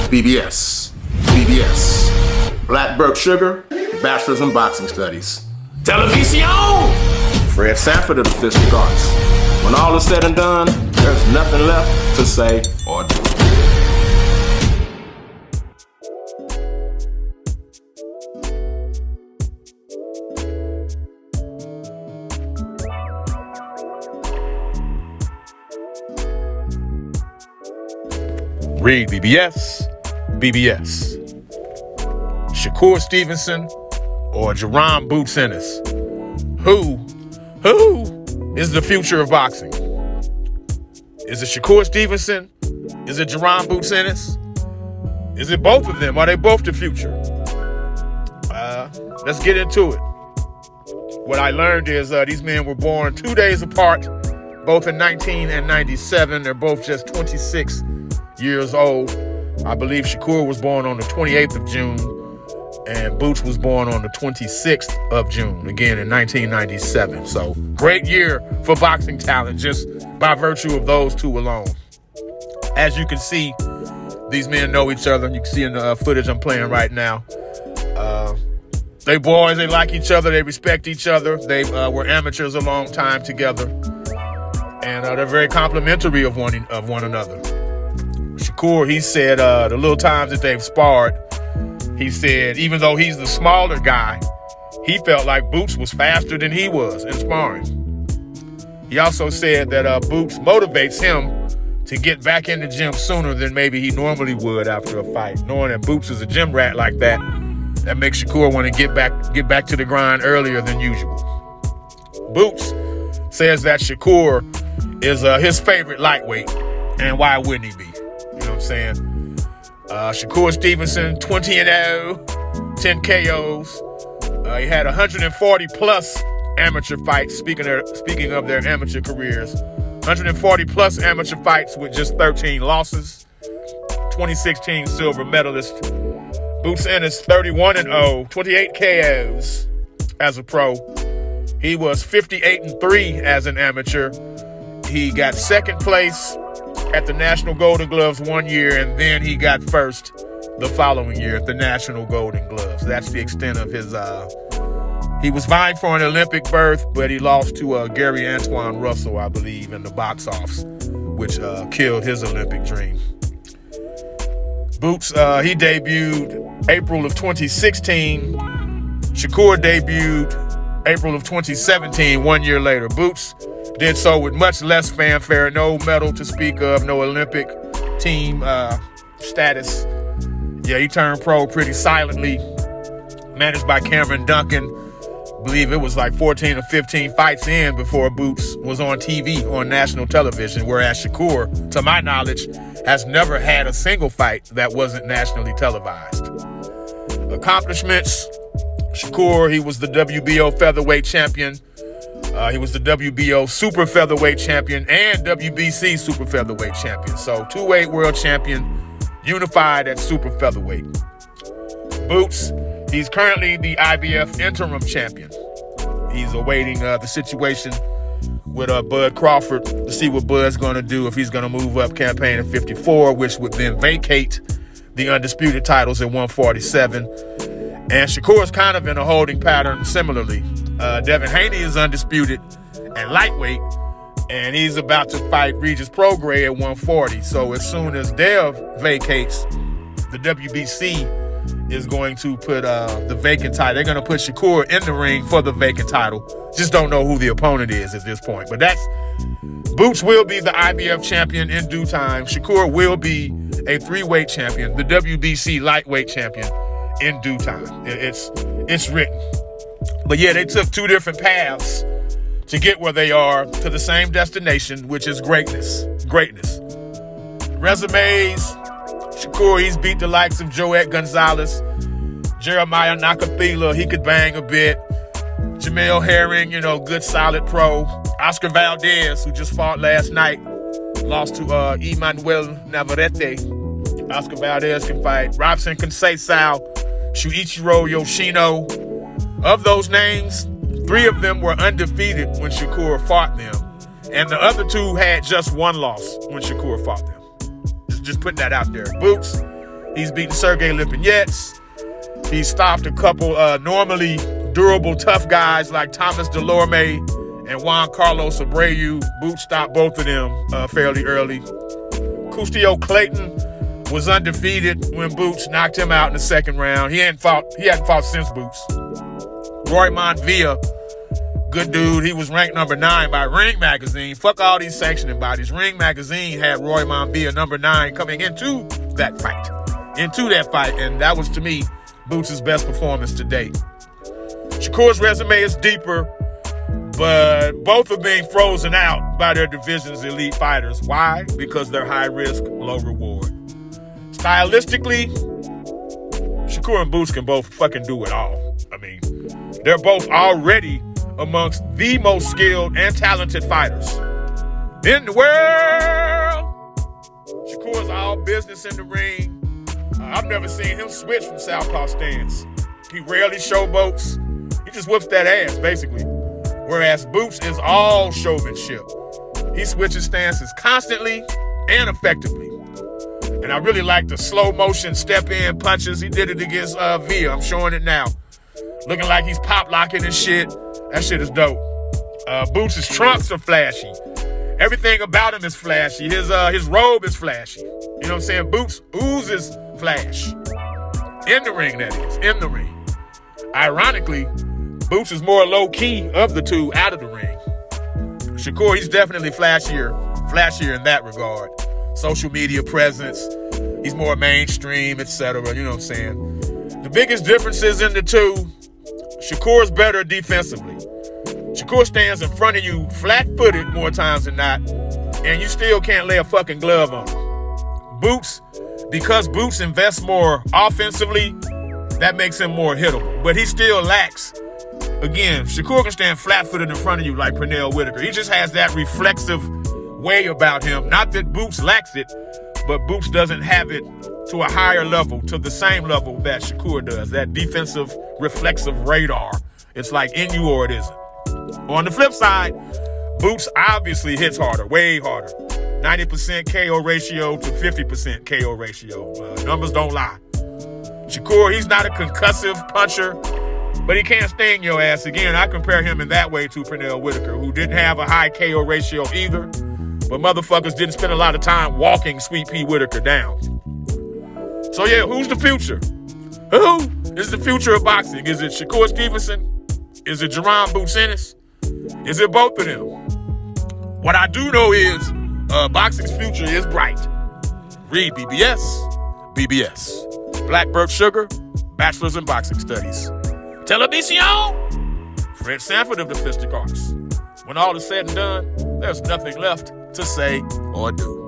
REED-BBS. BBS. Black Burke Sugar, Bachelor's in Boxing Studies. Television! Fred Sanford of the Fistic Arts. When all is said and done, there's nothing left to say or do. REED-BBS, BBS. SHAKUR Stevenson or Jaron Boots Ennis? Who is the future of boxing? Is it SHAKUR Stevenson? Is it Jaron Boots Ennis? Is it both of them? Are they both the future? Let's get into it. What I learned is these men were born 2 days apart, both in 19 and 97. They're both just 26 years old. I believe SHAKUR was born on the 28th of June and Boots was born on the 26th of June, again in 1997. So great year for boxing talent just by virtue of those two alone. As you can see, these men know each other. You can see in the footage I'm playing right now. They boys, they like each other, they respect each other. They were amateurs a long time together. And they're very complimentary of one another. SHAKUR, he said the little times that they've sparred, he said even though he's the smaller guy, he felt like Boots was faster than he was in sparring. He also said that Boots motivates him to get back in the gym sooner than maybe he normally would after a fight. Knowing that Boots is a gym rat like that, that makes SHAKUR want to get back to the grind earlier than usual. Boots says that SHAKUR is his favorite lightweight, and why wouldn't he be? You know what I'm saying? SHAKUR Stevenson, 20-0, 10 KOs. He had 140 plus amateur fights. Speaking of their amateur careers, 140 plus amateur fights with just 13 losses. 2016 silver medalist. Boots Ennis, 31-0, 28 KOs as a pro. He was 58-3 as an amateur. He got second place at the National Golden Gloves 1 year, and then he got first the following year at the National Golden Gloves. That's the extent of his... He was vying for an Olympic berth, but he lost to Gary Antoine Russell, I believe, in the box office, which killed his Olympic dream. Boots, he debuted April of 2016. SHAKUR debuted April of 2017, 1 year later. Boots did so with much less fanfare, no medal to speak of, no Olympic team status. Yeah, he turned pro pretty silently, managed by Cameron Duncan. I believe it was like 14 or 15 fights in before Boots was on TV, on national television, whereas SHAKUR, to my knowledge, has never had a single fight that wasn't nationally televised. Accomplishments: SHAKUR, he was the WBO featherweight champion. He was the WBO super featherweight champion and WBC super featherweight champion. So two-weight world champion, unified at super featherweight. Boots, he's currently the IBF interim champion. He's awaiting the situation with Bud Crawford to see what Bud's going to do, if he's going to move up campaign at 54, which would then vacate the undisputed titles at 147. And SHAKUR's kind of in a holding pattern similarly. Devin Haney is undisputed at lightweight, and he's about to fight Regis Prograis at 140. So as soon as Dev vacates, the WBC is going to put the vacant title. They're going to put SHAKUR in the ring for the vacant title. Just don't know who the opponent is at this point. But Boots will be the IBF champion in due time. SHAKUR will be a three-weight champion, the WBC lightweight champion in due time. It's written. But yeah, they took two different paths to get where they are, to the same destination, which is greatness. Resumes: SHAKUR, he's beat the likes of Joet Gonzalez, Jeremiah Nakathila, he could bang a bit. Jamel Herring, good solid pro. Oscar Valdez, who just fought last night, lost to Emmanuel Navarrete. Oscar Valdez can fight. Robson Conceição, Shuichiro Yoshino. Of those names, 3 of them were undefeated when SHAKUR fought them, and the other 2 had just 1 loss when SHAKUR fought them. Just putting that out there. Boots, He's beaten Sergey Lipinets. He's stopped a couple normally durable, tough guys like Thomas Delorme and Juan Carlos Abreu. Boots stopped both of them fairly early. Custio Clayton was undefeated when Boots knocked him out in the second round. He hadn't fought since Boots. Roy Monvilla, good dude. He was ranked number 9 by Ring Magazine. Fuck all these sanctioning bodies. Ring Magazine had Roy Monvilla number 9 coming into that fight. And that was, to me, Boots' best performance to date. Shakur's resume is deeper, but both are being frozen out by their division's elite fighters. Why? Because they're high risk, low reward. Stylistically, Shakur and Boots can both fucking do it all. I mean, they're both already amongst the most skilled and talented fighters in the world. Shakur's all business in the ring. I've never seen him switch from southpaw stance. He rarely showboats. He just whoops that ass, basically. Whereas Boots is all showmanship. He switches stances constantly and effectively. And I really like the slow motion step-in punches. He did it against Villa. I'm showing it now. Looking like he's pop-locking and shit. That shit is dope. Boots' trunks are flashy. Everything about him is flashy. His robe is flashy. You know what I'm saying? Boots oozes flash. In the ring, that is. In the ring. Ironically, Boots is more low-key of the two out of the ring. Shakur, he's definitely flashier in that regard. Social media presence, he's more mainstream, etc. You know what I'm saying? The biggest differences in the two, Shakur's better defensively. Shakur stands in front of you flat-footed more times than not, and you still can't lay a fucking glove on him. Boots, because Boots invests more offensively, that makes him more hittable. But he still lacks. Again, Shakur can stand flat-footed in front of you like Pernell Whitaker. He just has that reflexive way about him. Not that Boots lacks it, but Boots doesn't have it to a higher level, to the same level that Shakur does. That defensive, reflexive radar. It's like in you or it isn't. On the flip side, Boots obviously hits harder, way harder. 90% KO ratio to 50% KO ratio. Numbers don't lie. Shakur, he's not a concussive puncher, but he can't sting your ass. Again, I compare him in that way to Pernell Whitaker, who didn't have a high KO ratio either, but motherfuckers didn't spend a lot of time walking Sweet Pea Whitaker down. So yeah, who's the future? Who is the future of boxing? Is it Shakur Stevenson? Is it Jaron Boots Ennis? Is it both of them? What I do know is boxing's future is bright. REED-BBS, BBS. Blackbird Sugar, Bachelor's in Boxing Studies. Television! Fred Sanford of the Fistic Arts. When all is said and done, there's nothing left to say or do.